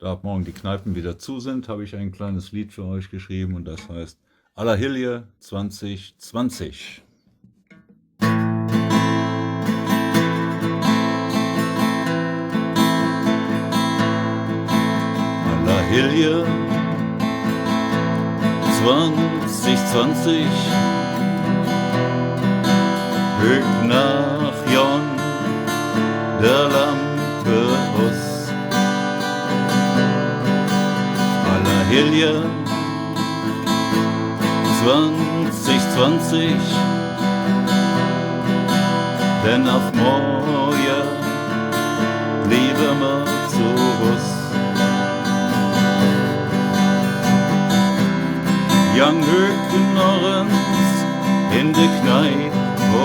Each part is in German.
Da ab morgen die Kneipen wieder zu sind, habe ich ein kleines Lied für euch geschrieben und das heißt Allerhilje 2020. Allerhilje 2020, höch nach Jon der Lampe aus. Allerhilje 2020, denn auf morgen blieben wir zu Hus. Jan Hökenorrens in de Kneipp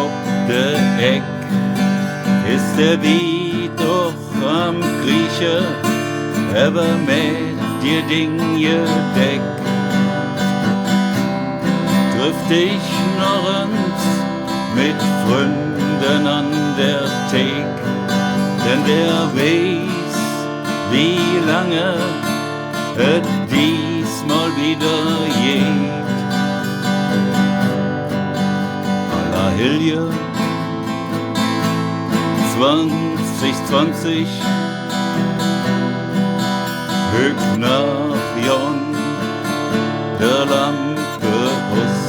ob de Eck ist der Wied doch am Grieche, aber mit dir Dinge deck. Trifft dich Norrens mit Freunden an der Thek, denn der weiß, wie lange et diesmal wieder geht. Allerhilje 2020, höch nach Jon der Lampe aus.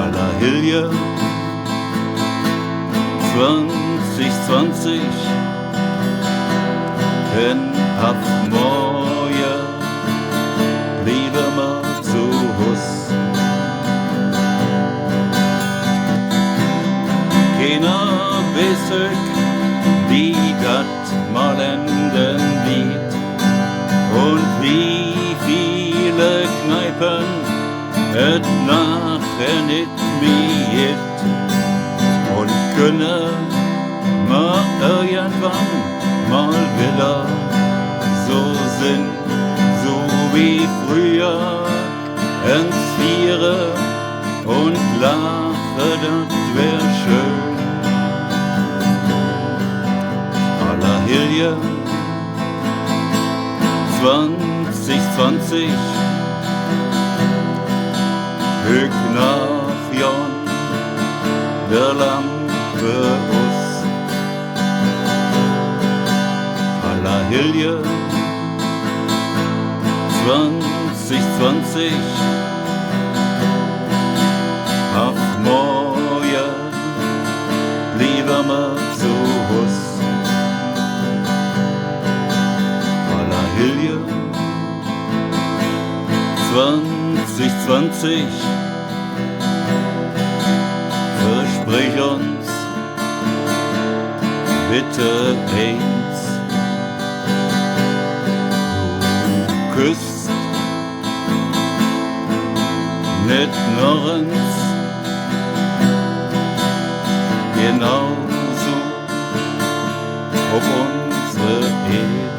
Allerhilje 2020, denn ab morgen blieben wir zu Hus. Keiner weiß wie dat mal enden wird und wie viele Kneipen et nachher nit miet und könne ma irgendwann mal wieder so sind, so wie früher ins Viere und lache, dat wär schön. Allerhilje 2020, höch nach Jon der Lampe aus. Allerhilje 2020, auf morgen blieben wir zu Hus. Allerhilje 2020, versprich uns bitte eins, du küsst nicht Norrens genauso auf unsere Ehe.